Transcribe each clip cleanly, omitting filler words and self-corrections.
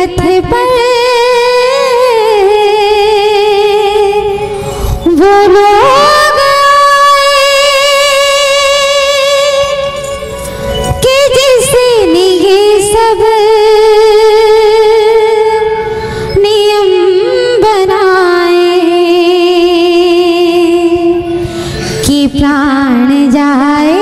पथ पर वो लोग कि जिसने ये सब नियम बनाए कि प्राण जाए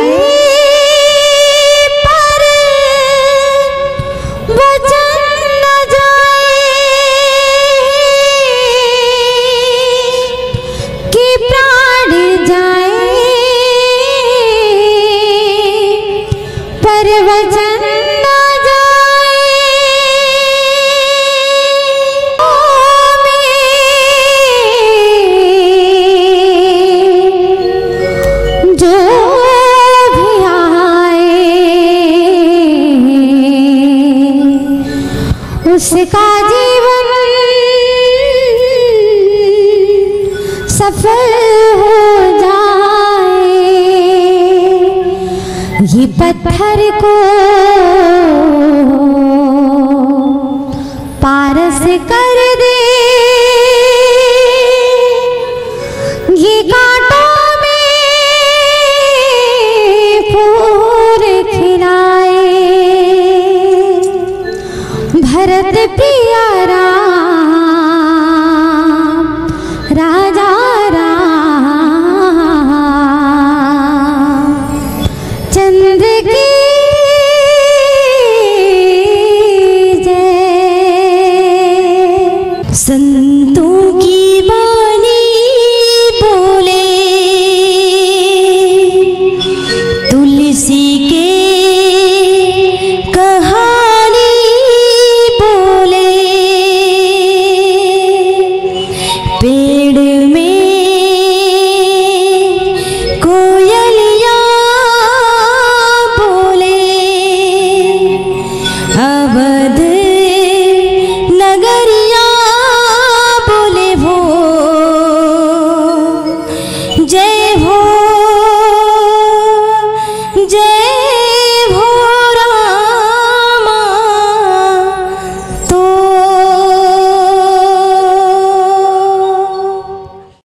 उसका जीवन सफल हो जाए। ये पत्थर को पारस कर दे, ये कांटों में फूल खिलाए। भरत प्यारा